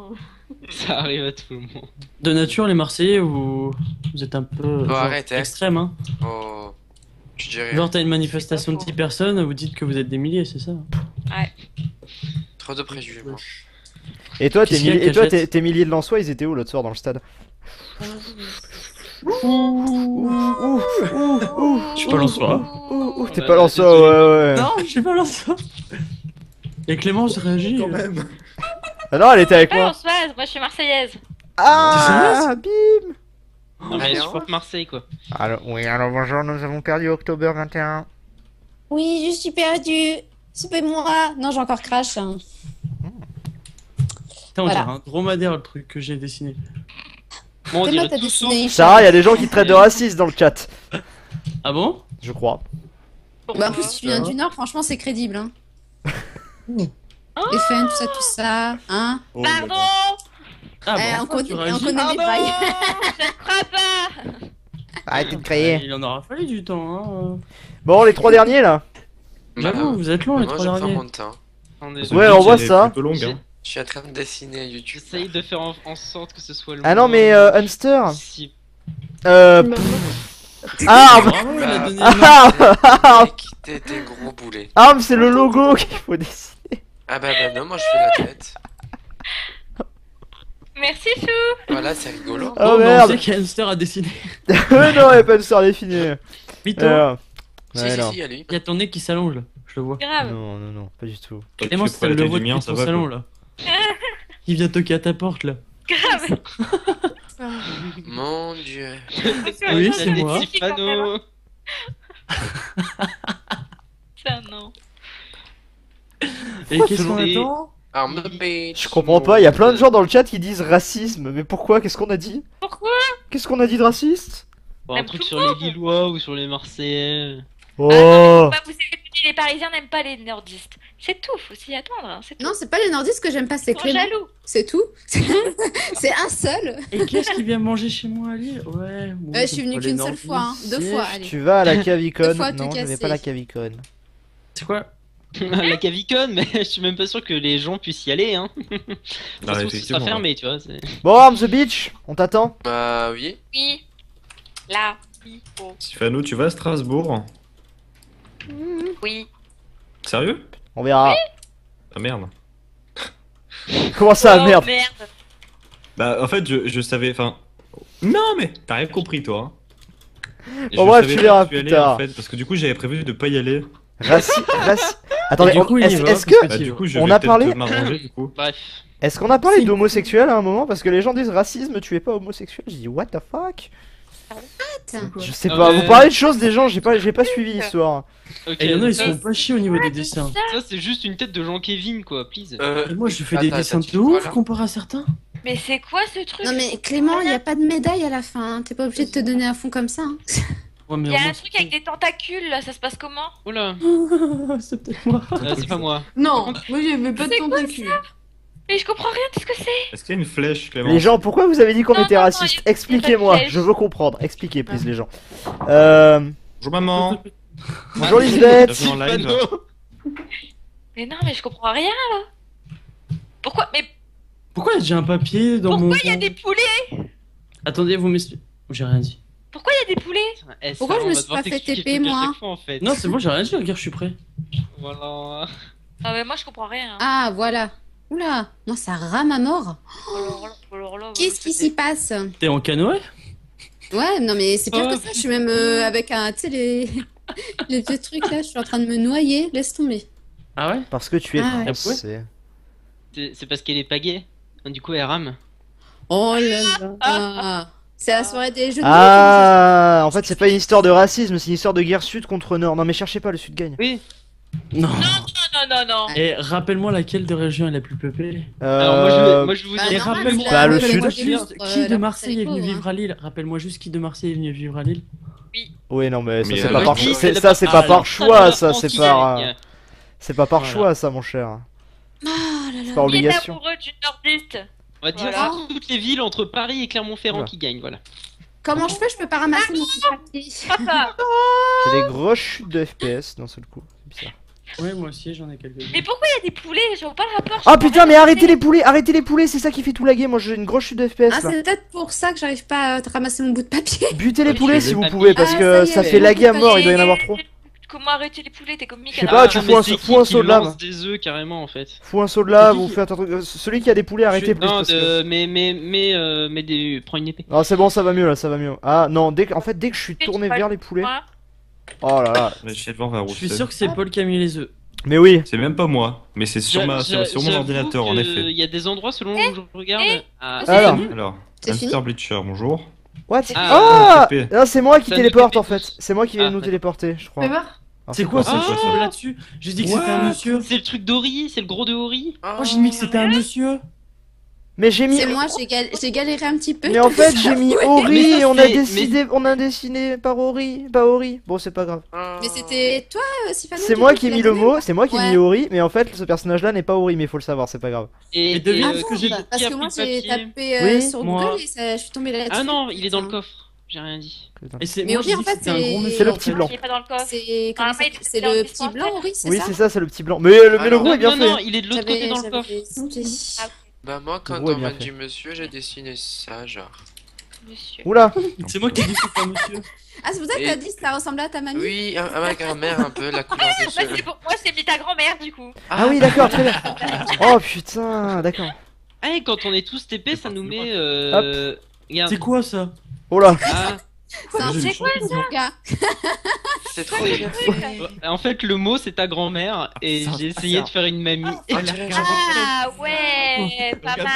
Ça arrive à tout le monde. De nature, les Marseillais, vous êtes un peu genre, arrête, hein. extrême. Hein. Oh. Je dirais. Genre, t'as une manifestation de 10 personnes, vous dites que vous êtes des milliers, c'est ça? Trop de préjugés, moi. Et toi, Qu'est-ce qu'il y a, et toi, Cachette tes milliers de Lensois, ils étaient où l'autre soir dans le stade? Ouh, Je suis pas Lensois. t'es Ouais, pas Lensois, ouais, ouais. Non, je suis pas Lensois. Et Clémence réagit. Quand même. Ah non, elle était avec Pas moi. Françoise, moi je suis marseillaise. Ah, bim! Non, mais je non. supporte Marseille, quoi. Alors, oui, alors bonjour, nous avons perdu October 21. Oui, je suis perdue. C'est moi. Non, j'ai encore crash. hein. Putain, on Voilà. dirait un dromadaire le truc que j'ai dessiné. Bon, on C'est moi, dirait t'as tout sauf. dessiné. Sarah, il y a des gens qui te traitent de raciste dans le chat. Ah bon? Je crois. Bah, en plus, tu viens du Nord, franchement, c'est crédible. Hein. Les fans, tout ça. Hein. Oh, Pardon, Ah Eh, bon, on connaît, tu on réagis. connaît les bails. je ne crois pas. Arrêtez de Ah, crier. il en aura fallu du temps. Hein. Bon, les trois derniers là. J'avoue, vous êtes long les Moi, trois je prends derniers. mon temps. Attendez, Ce Ouais, pitch, on voit elle est ça. plutôt longue, hein. Je suis en train de dessiner YouTube. j'essaye de faire en sorte que ce soit le Ah non, moins mais Unster. possible. Ah, Bravo, il a donné une Mec, t'es des gros boulets. Arm, c'est le logo qu'il faut dessiner. Ah bah non, moi je fais la tête. Merci Chou. Voilà, c'est rigolo. Oh Oh, mais on merde. sait qu'Hamster a dessiné. Non, il n'y a pas de star définie. Vito, Si, Ouais, si, non. si, il y a lui. il y a ton nez qui s'allonge là, je le vois. Grave. Non, non, non, pas du tout. Toi, Clément, tu fais c'est pas la le taille voix du depuis mien, ça ton va, salon quoi. là. Il vient toquer à ta porte là. Grave. Mon dieu. Oui, c'est Des moi. petits panneaux. Ça non. Et qu'est-ce qu'on c'est- attend? Arme bitch. Je comprends pas, il y a plein de gens dans le chat qui disent racisme. Mais pourquoi? Qu'est-ce qu'on a dit? Pourquoi? Qu'est-ce qu'on a dit de raciste? Bon, un Même truc tout sur le les Lillois ou sur les Marseillais. Oh! Bah, vous savez, les Parisiens n'aiment pas les nordistes. C'est tout, faut s'y attendre. Hein, c'est tout. Non, c'est pas les nordistes que j'aime pas, c'est Ils sont Clément. jaloux. C'est tout. C'est un seul. Et qu'est-ce qui vient manger chez moi à Lille? Ouais, bon, Je suis venue pas les qu'une seule nordistes. fois, hein. 2 fois, allez. Tu vas à la Deux cavicone? fois à tout Non, je vais casser. pas à la cavicone. C'est quoi? La cavicone, mais je suis même pas sûr que les gens puissent y aller, hein. De toute Non, façon, ce effectivement, sera fermé, tu vois. c'est- Bon, Arm the Beach, on t'attend. Bah oui. Oui. Là. Oui. Oh. Stéphano, tu vas à Strasbourg? Oui. Sérieux? On verra. Ah merde. Comment ça, Oh, merde? merde. Bah, en fait, je savais. Enfin. Non, mais t'as rien compris, toi. Et Bon, je bref, savais tu pas verras où tu plus allais, tard. en fait, parce que du coup, j'avais prévu de pas y aller. Attendez, Et du coup, il y va, est-ce parce que Bah, du coup, je On vais a peut-être parlé- m'arranger, du coup. Bref. est-ce qu'on a parlé Si. d'homosexuel à un moment? Parce que les gens disent racisme, tu es pas homosexuel. Je dis what the fuck? Je sais Ah, pas, mais- vous parlez de choses des gens, j'ai pas suivi l'histoire. Ok, Et il y en a, ils ça, sont pas chiés au niveau des dessins. ça, c'est juste une tête de Jean-Kévin, quoi, please. Et moi, je fais des attends, dessins tu de vois, ouf là comparé à certains. Mais c'est quoi ce truc? Non, mais Clément, il n'y a pas de médaille à la fin. hein. T'es pas obligé de te donner à fond comme ça. hein. Ouais, mais Il y a au un moins, truc avec des tentacules là, ça se passe comment? Oula, c'est peut-être moi. c'est pas moi. Non, moi j'avais pas de C'est quoi tentacules. Mais je comprends rien de ce que c'est. Est-ce qu'il y a une flèche, Clément? Les gens, pourquoi vous avez dit qu'on Non, était non, non, raciste? y a pas de Expliquez-moi, flèche. je veux comprendre. Expliquez, please, les gens. Bonjour, maman. Bonjour Ah, Lisbeth. bienvenue en live. Panneau. Mais non, mais je comprends rien là. Pourquoi? Mais Pourquoi j'ai un papier dans mon... pourquoi il y a des poulets? Attendez, vous m'expliquez. J'ai rien dit. Pourquoi il y a des poulets? Eh, Pourquoi ça, je on me va suis devoir pas fait t'expliquer TP, le truc à moi chaque fois, en fait. Non, c'est bon, j'ai rien dit, regarde, je suis prêt. Voilà. Ah, mais moi je comprends rien. Ah, voilà. Oula, moi ça rame à mort. Alors là, Qu'est-ce qui s'y passe? T'es en canoë? Ouais, non mais c'est pire Oh. que ça, je suis même avec un, tu sais, les vieux trucs là, je suis en train de me noyer, laisse tomber. Ah ouais? Parce que tu es Ah ouais. français. C'est parce qu'elle est pagaie. Du coup, elle rame. Oh là là. C'est la soirée des jeux de Ah, en fait, c'est pas une histoire de racisme, c'est une histoire de guerre sud contre nord. Non, mais cherchez pas, le sud gagne. Oui. Non. Non. Et rappelle-moi laquelle de région est la plus peuplée. Alors, moi, je vous Bah, dis. Et normal, rappelle-moi c'est la- le rappelle-moi sud. juste qui de la Marseille est venu pauvre, vivre à Lille. Rappelle-moi juste qui de Marseille est venu vivre à Lille. Oui, non, mais ça, Mais c'est elle pas a par dit, choix. c'est Ça, c'est pas par choix, ça, c'est pas. C'est pas par Voilà. choix, ça, mon cher. Ah là C'est là. par Qui est obligation. amoureux du nordiste? On va dire Voilà. toutes les villes entre Paris et Clermont-Ferrand Voilà. qui gagnent, voilà. Comment je fais? Je peux pas ramasser mon petit papier. Papa. J'ai des grosses chutes de FPS d'un seul coup. C'est bizarre. Ouais, moi aussi j'en ai quelques-uns. Mais pourquoi il y a des poulets? Je vois pas le rapport. Ah putain, mais arrêtez les poulets, c'est ça qui fait tout laguer. Moi, j'ai une grosse chute de FPS Ah, là. c'est peut-être pour ça que j'arrive pas à ramasser mon bout de papier. Butez les Ok, poulets le si vous papier. pouvez, parce Ah, que ça y ça est, fait le laguer à papier. mort, il doit y en avoir trop. Comment arrêter les poulets? T'es comme Mika. Je sais pas, tu mais fous un- c'est fous un qui saut de lave. lance des œufs carrément en fait. Fous un saut de lave C'est qui ou qui- faites un truc. Celui qui a des poulets, arrêtez plus. Non, Parce que... prends une épée. Ah, c'est bon, ça va mieux là, ça va mieux. Ah non, en fait, dès que je suis tourné vers les poulets. Oh là là. Je suis devant vers Je suis Roussel. sûr que c'est Paul qui a mis les œufs. Mais oui. C'est même pas moi, mais c'est sur mon ordinateur en effet. Il y a des endroits selon où je regarde. Ah, Alors. Alors, C'est fini Hamster Bleacher, bonjour. What? Ah, Ah, TP. non, c'est moi qui Ça téléporte nous en fait. C'est moi qui vais Ah, nous d'accord. téléporter, je crois. Fais voir. Alors, C'est quoi ça ce Ah. truc là-dessus? J'ai dit que c'était un What monsieur. c'est le truc d'Ori, c'est le gros de Ori. Moi j'ai mis que c'était un monsieur. Mais j'ai mis. C'est moi, j'ai galéré un petit peu. Mais en fait, j'ai mis Mais Ori ça, et on a c'est- décidé, on a dessiné par Ori, pas Ori. Bon, c'est pas grave. Mais c'était toi, Sifano. C'est du moi coup, qui ai l'as mis le donné mot, c'est moi qui ai Ouais. mis Ori, mais en fait, ce personnage-là n'est pas Ori, mais il faut le savoir, c'est pas grave. Et devine Ah ce bon, que j'ai bah, qui parce a que moi pris le j'ai papier tapé Oui, sur moi. Google et ça, je suis tombée là-dessus. Ah non, il est dans le Putain. coffre. J'ai rien dit. Et c'est Mais moi Ori, j'ai en dit que fait, c'était un gros c'est- monsieur. C'est le en petit fait. blanc. Il est pas dans le coffre. C'est comment Ah, ça mais s'appelle C'est dans le le petit dispensaire. blanc, Ori, c'est Oui, ça c'est ça, c'est le petit blanc. Mais le non, gros est bien non, non, fait. il est de l'autre côté dans le coffre. Ah, Bah moi quand gros est on bien m'a fait. dit monsieur, j'ai dessiné ça genre. monsieur. Oula. C'est moi qui ai dit que c'était un monsieur. Ah, c'est pour ça que Et- t'as dit que ça ressemblait à ta mamie Oui, à ma grand-mère un peu, la couleur des Moi, cheveux. c'est pour moi, c'est mis ta grand-mère du coup. Ah oui, d'accord, très bien. Oh putain, d'accord. Ah, et quand on est tous TP, ça nous met. Regarde. C'est quoi ça? Oh là. Ah, C'est un C'est quoi ça? gars. C'est trop bien fait. en fait, le mot c'est ta grand-mère et ça, j'ai essayé ça. de faire une mamie. On dirait genre- Ah ouais, pas mal.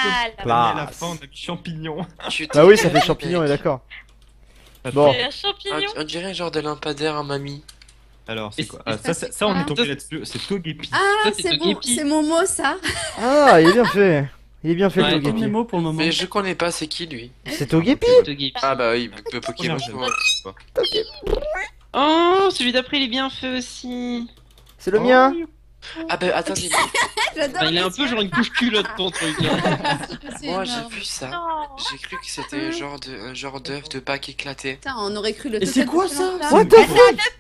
Là. À la fin, on a du champignon. tu Bah oui, ça t'es- fait champignon, on est d'accord. Bon. C'est un champignon. On dirait genre de lampadaire en mamie. Alors, c'est Et quoi c'est- Ah, ça, on est tombé Ça, là-dessus. C'est Togepi. Ah, Ça, c'est c'est bon, Togepi. c'est mon mot ça. Ah, il est bien fait. Il est bien fait, Ouais, le Comme les Togepi. mots pour le moment. Mais je connais pas, c'est qui lui? C'est Togepi. Togepi. Ah bah oui, le Pokémon. Oh, celui d'après il est bien fait aussi. C'est le mien. Ah bah attendez, J'adore. Enfin, il est un peu genre une couche culotte ton truc là. moi j'ai vu ça. Non. J'ai cru que c'était un genre d'œuf de Pâques éclaté. Putain, on aurait cru le Et c'est totem quoi de ça là. What the fuck?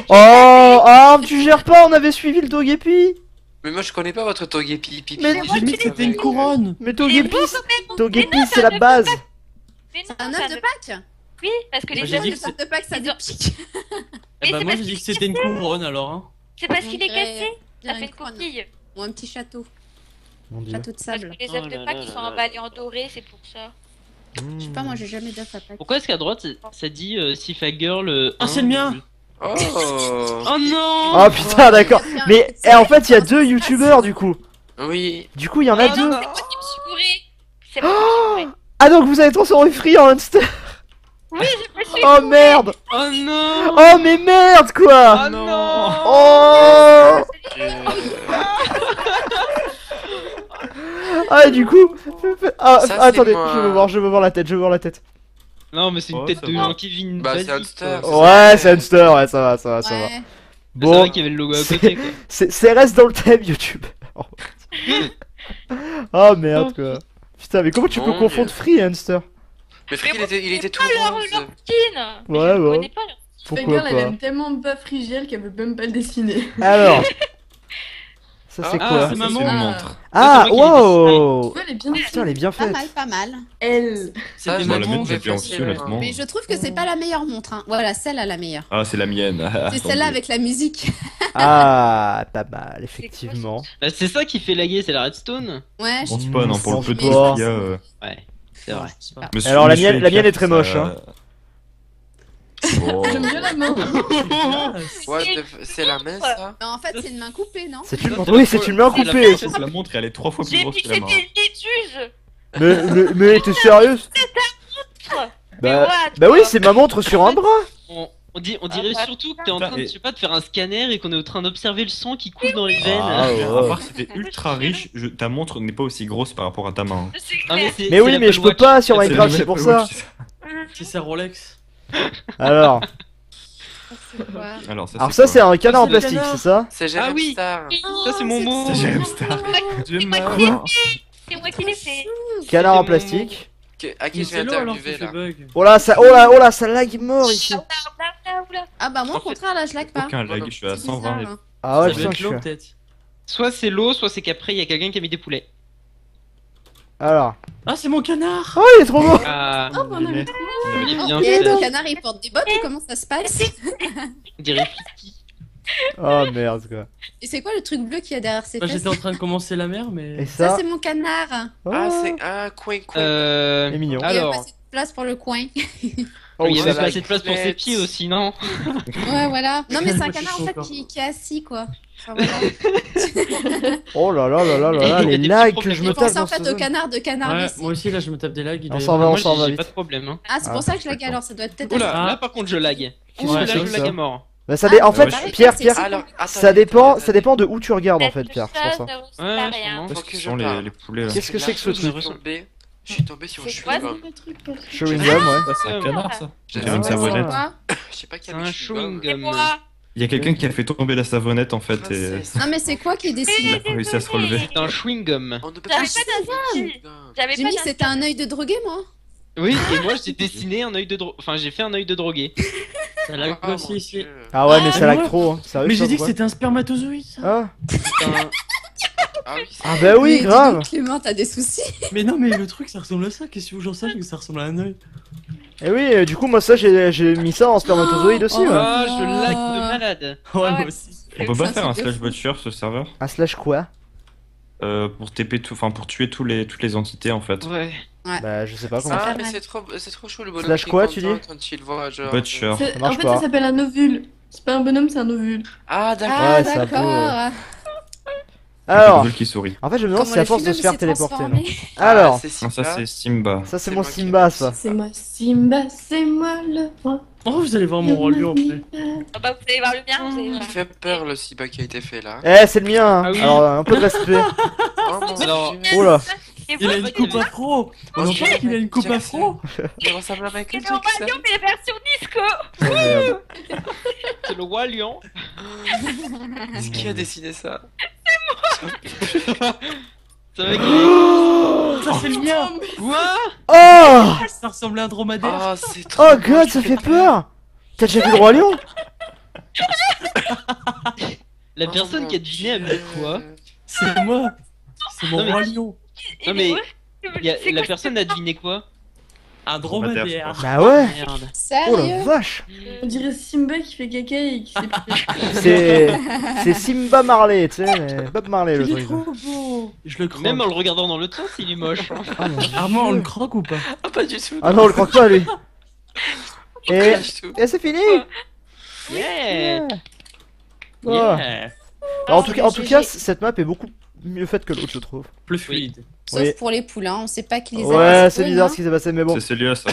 Oh, tu gères pas, on avait suivi le Togepi. Mais moi je connais pas votre Togepi. Mais J'ai mis que c'était une couronne. Mais Togepi, c'est la base. Mais non, C'est un ça œuf de ne- Pâques. Oui, parce que Moi, les j'ai œufs, dit Les que œufs de Pâques, ça Ils ont- dépique. Eh Mais bah c'est moi parce j'ai dit que c'était une couronne alors hein. c'est parce qu'il est On dirait- cassé. Ça dirait fait une une couronne. coquille. Ou un petit château. Mon dieu. Château de Parce sable. que les Oh œufs là de Pâques là ils là sont là. emballés en doré, c'est pour ça. Je sais pas, moi j'ai jamais d'œuf à Pâques. Pourquoi est-ce qu'à droite ça dit Sifa Girl Ah, c'est le mien. Oh. Oh non. Oh putain, d'accord. Mais en fait, il y a deux youtubeurs du coup. Oui. Du coup, il y en a Mais deux. non, c'est moi qui me suis bourrée. C'est moi qui me suis bourrée. Ah, donc vous avez transformé Free en hamster. Oui, je me suis Oh merde. Oh non. Oh, mais merde quoi. Oh non. Oh. Ah, et du coup. Ah, Ça, c'est attendez, moi. je veux voir la tête, je veux voir la tête. Non mais c'est une Oh, tête ça de va. Jean Kevin. Bah, c'est basique, hamster. quoi. Ouais, c'est hamster, ouais, ça va, ça va, ça va. Ouais. C'est Bon, vrai qu'il y avait le logo à côté quoi. c'est reste dans le thème YouTube. Oh merde quoi. Putain, mais comment tu peux Mon confondre Dieu. Free et hamster? Mais Frick, il était tout leur rose. leur skin. Mais Ouais, je ne ouais. connais pas leur Pourquoi Fagirl, elle pas? aime tellement pas Frigiel qu'elle veut même pas le dessiner. Alors, Ça c'est Ah, quoi? c'est Ça, maman. c'est une montre. Ah, c'est moi qui l'ai wow! Ouais, elle est bien Putain, elle est bien Pas faite. mal, pas mal. Elle. Ça, C'était je Bon, la la maman. mienne, trouve j'aime bien aussi, facile, honnêtement. Mais je trouve que c'est pas la meilleure montre. Hein. Voilà, celle-là la meilleure. Ah, c'est la mienne. C'est celle-là avec la musique. Ah, pas mal, effectivement. Bah, c'est ça qui fait laguer, c'est la redstone. Ouais, On spawn, hein, pour le pense peu de pas. trucs qu'il y a. Ouais, c'est vrai. Je sais pas. Monsieur- Alors, la monsieur mienne est Eclair, très ça- moche, hein. Oh. J'aime bien la main. C'est la main, ça? Mais en fait, c'est une main coupée, non? C'est une montre. Oui, c'est une main C'est la coupée. C'est la montre et elle est 3 fois plus J'ai grosse dit que que la main. c'était une méduse. Mais t'es sérieuse? Bah, bah oui, c'est ma montre sur un bras. On dirait Ah, surtout que t'es en putain, train de, et- je sais pas, de faire un scanner et qu'on est en train d'observer le sang qui coule dans les veines. Ah, ouais. À part si t'es ultra riche, ta montre n'est pas aussi grosse par rapport à ta main. C'est Non, clair. c'est- Mais c'est oui, mais l'Apple je peux Watch. pas sur C'est Minecraft, le c'est pour Apple ça. Watch, C'est sa Rolex. Alors, Alors ça, alors ça c'est un canard en c'est le plastique, canard. c'est ça? C'est Ah Jerem oui. Star. Ça, c'est mon mot. C'est Jerem Star. Dieu C'est moi m'a- qui l'ai fait. C'est moi qui l'ai fait. Canard en mon- plastique. À qui Mais je viens c'est l'eau alors qui d'interviewer fait là? bug. Oh là, ça lag mort ici. Oula. Ah bah moi, En au contraire, là, je lag pas. Aucun lag, je suis à C'est 120. bizarre, hein. Ah ouais, Ça putain, doit je être suis. l'eau peut-être. Soit c'est l'eau, soit c'est qu'après il y a quelqu'un qui a mis des poulets. Alors. Ah, c'est mon canard. Oh, il est trop beau. Ah, Oh, on a vu. il est bien Et fait. le canard, il porte des bottes ou comment ça se passe? On dirait Flicky. Oh merde quoi. Et c'est quoi le truc bleu qu'il y a derrière ses Bah, fesses? j'étais en train de commencer la mer, Et mais. Ça, ça? c'est mon canard. Oh. Ah, c'est un coin. C'est mignon. Il y a Alors, pas assez de place pour le coin. Oh, il y ça avait va, pas assez de place pour ses complète. pieds aussi, non? Ouais, voilà. Non, mais c'est un Moi, je canard suis en fait chaud, qui est assis, quoi. Enfin, voilà. Oh là là là là là là, Il y a les des lags petits que je me Je tape pensais dans en fait ce au zone. canard de canard Ouais, ici. moi aussi là je me tape des lags. On s'en va, Moi, on s'en va j'ai vite. pas de problème. Hein. Ah, c'est Ah, pour ça que je lag d'accord. alors, ça doit être peut-être. Oula, Ah. là par contre je lag. Qu'est-ce Là, que c'est je que lag ça à mort. Bah ça dé... En fait, Ouais. Pierre, Alors, attends, ça dépend de où tu regardes en fait, Pierre, c'est pour ça. Ouais, rien. sûrement. Qu'est-ce Faut que que je sont parle. les poulets là? Qu'est-ce que c'est que ce Je truc? suis tombé sur un C'est quoi, chewing-gum. Chewing gum, ouais. Ah, c'est un canard ça. J'ai J'ai une Ah, savonnette. Quoi Je sais pas qui C'est a un mis chewing chewing-gum. C'est gum. moi. Il y a quelqu'un qui a fait tomber la savonnette en fait et Non, mais c'est quoi qui est il dessiné? a pas réussi à se relever. C'est un chewing gum. On ne peut J'avais pas pas d'indice. J'avais J'ai pas mis d'indice. c'était un œil de drogué, moi. Oui, et moi j'ai dessiné un œil de enfin j'ai fait un œil de drogué. Ça lag aussi ici. Ah ouais, mais ça lag ouais. trop, hein. Sérieux, Mais ça, j'ai dit que pourquoi c'était un spermatozoïde ça. Ah, Putain. Ah oui, ah bah oui, Mais dis grave. donc, Clément, t'as des soucis. Mais non, mais le truc ça ressemble à ça. Qu'est-ce que vous j'en sache que ça ressemble à un œil? Et oui, du coup, moi ça, j'ai mis ça en spermatozoïde aussi, Oh. ouais. Ah, je lag de malade. Ouais, Ouais. moi aussi. On peut pas Ça, faire un c'est slash fou. butcher sur ce serveur Un slash quoi? pour TP tout, enfin pour tuer toutes les entités en fait. Ouais. Bah, je sais pas comment. Ah, faire mais mal. c'est trop chou le bonhomme. Slash qui est quoi, tu content dis Quand il voit genre. Butcher. Ça En marche fait, pas. ça s'appelle un ovule. C'est pas un bonhomme, c'est un ovule. Ah, d'accord. Ah, Ouais, c'est un peu, d'accord. Alors, Qui sourit. en fait, je me demande Comment si à le force film de se faire s'est téléporter, non. transformé. Alors, c'est Non, ça Simba. c'est Simba. ça c'est c'est mon moi qui Simba, l'ai ça. C'est moi, Simba, c'est moi le roi. Oh, vous allez voir mon roi lion après. Ah bah, vous allez voir le mien. Vous allez voir. Il fait peur le Simba qui a été fait là. Eh, c'est le mien, hein. Ah oui. Alors, un peu de respect. Oh mon Alors, dieu. Oh là. Et Il a vous, une coupe afro. On en parle qu'il a une coupe afro. Il ressemble à Michael c'est le roi Jackson. lion, mais la version disco. Oh, merde. c'est le roi lion. C'est qui a dessiné ça? Ça va Ça c'est le mien. Quoi? Oh Ça ressemble à un dromadaire. Oh, c'est trop. Oh god, ça fait peur. T'as déjà vu le roi lion? La personne qui a deviné a mis quoi? C'est moi. C'est mon Non, mais- roi lion. Non mais C'est la quoi personne a deviné quoi? Un Dromadaire, je dromadaire. Bah ouais. Merde. Oh la Sérieux? vache. On dirait Simba qui fait caca et qui s'est C'est Simba Marley, tu sais, mais Bob Marley le Il est truc. trop beau. Je le croque. Même en le regardant dans l'autre sens, il est moche. Ah, mon Armand, on Dieu. le croque ou pas? Ah, pas du tout. Ah non, on le croque pas lui. Et, Pas du tout. et c'est fini. Yeah. Oh. Yeah. Alors, en tout cas, GG. cette map est beaucoup mieux faite que l'autre, je trouve. Plus fluide. Sauf Oui. pour les poules, hein. On sait pas qui les a Ouais, mis, c'est bizarre hein. ce qui s'est passé, mais bon. C'est Célia ça.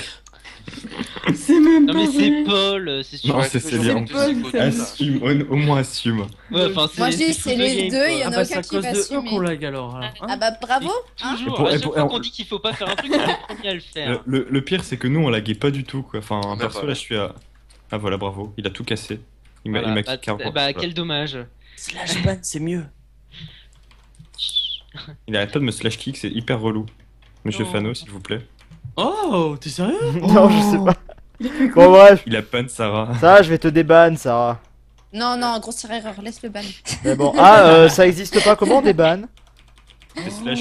C'est même Non pas mais c'est vrai. Paul, c'est sûr. Non, Ouais, c'est toujours Célia. en C'est Paul, plus. ça. Assume, au moins assume. Ouais, enfin, Moi, je dis, c'est full les game, deux, quoi. il y en Ah a bah c'est à aucun qui cause va de eux assumer. qu'on lag alors. Hein. Ah bah bravo, hein. Toujours, pour- à et chaque pour- fois et on- qu'on dit qu'il faut pas faire un truc, on est le premier à le faire. Le pire c'est que nous on laguait pas du tout quoi. Enfin, Bah, perso voilà. là je suis à. Ah voilà, bravo. Il a tout cassé. Il m'a Voilà. kické un Bah, point. bah, quel dommage. Slash ban, c'est mieux. Il arrête pas de me slash kick, c'est hyper relou. Monsieur Oh. Fano, s'il vous plaît. Oh, t'es sérieux? Non, je sais pas. Il a fait Bon, quoi? bref. Il a pan Sarah. Ça, je vais te déban, Sarah. Non, non, grossière erreur, laisse le ban. Mais bon, ça existe pas comment des bans? Et slash,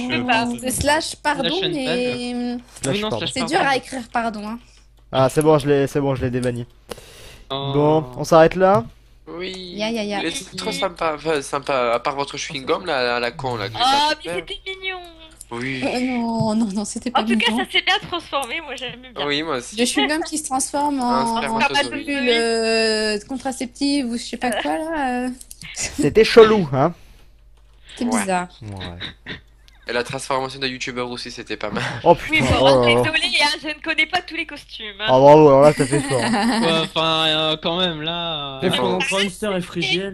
C'est slash pardon, Slash mais Slash, Oui, non, pardon. slash c'est pardon. dur à écrire pardon. Hein. Ah, c'est bon, je l'ai débanni. Oh. Bon, on s'arrête là. Oui. Ya. Mais c'est trop sympa, enfin, sympa. À part votre chewing-gum, là, à la con, là. Oh, mais c'était mignon. Oui. Non, c'était pas En tout cas, mignon. ça s'est bien transformé, moi j'aime bien. Oui, moi aussi. Le chewing-gum qui se transforme Un en spermatozoïde. pilule contraceptive ou je sais pas quoi là. C'était chelou, hein. C'est Ouais. bizarre. Ouais. Et la transformation d'un youtubeur aussi, c'était pas mal. Oh Oui, putain, bon, oh là là. désolé, hein, je ne connais pas tous les costumes. Ah Hein. bravo, alors là t'as fait fort. Ouais, enfin, quand même, là. Et pendant Monster et Frigiel.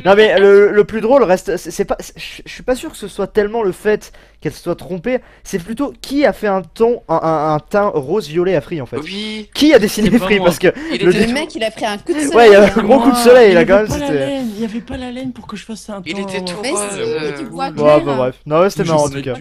Non mais le plus drôle reste, c'est pas, je suis pas sûr que ce soit tellement le fait qu'elle se soit trompée, c'est plutôt qui a fait un teint rose-violet à Free en fait. Oui. Qui a dessiné C'est pas Free moi. parce que Il Le était Le mec il a pris un coup de soleil. ouais, il y avait un gros coup de soleil là quand même, c'était. Il y avait pas la laine pour que je fasse un temps. Il était tout Mais rose. c'est du bois Ouais, clair. bah bref. Non, ouais, c'était marrant en tout cas.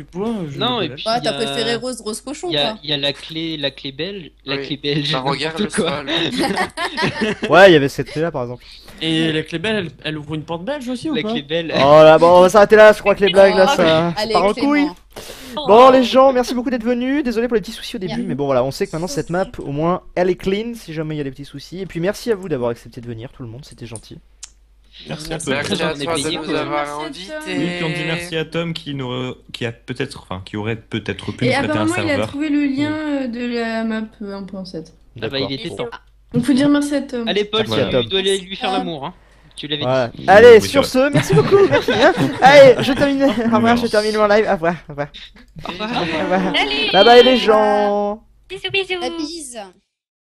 Non, et puis. Ouais, il y t'as a- préféré rose cochon Il y a, quoi. il y a la clé belge. La Oui. clé belge. Bah, regarde le n'importe quoi. sol. Ouais, il y avait cette clé là par exemple. Et la clé belle, elle ouvre une porte belge aussi ou La pas? clé belle. Oh là, bon, on va s'arrêter là, je crois que les blagues là ça Allez, part en couille. Clément. Bon les gens, merci beaucoup d'être venus. Désolé pour les petits soucis au début, Rien. mais bon voilà, on sait que maintenant cette map, au moins, elle est clean si jamais il y a des petits soucis. Et puis merci à vous d'avoir accepté de venir, tout le monde, c'était gentil. Merci à toi. Merci à On est toi de payé, nous quoi. avoir Merci à invités. toi. Oui, puis on dit merci à Tom qui a peut-être, enfin, qui aurait peut-être pu Et nous prêter un apparemment, il a serveur. trouvé le lien de la map 1.7. Ah bah, il était temps. Donc, faut dire merci à Tom. Allez, Paul, Merci à tu Tom. dois aller lui faire l'amour. Hein. Tu l'avais Voilà. dit. Allez, Oui, sur c'est ce, merci beaucoup, merci. Hein. Allez, je termine. Au revoir, je termine mon live. Au revoir, au revoir. Au revoir. Au revoir. Salut. Bye bye les gens. Bisous, bisous. La bise.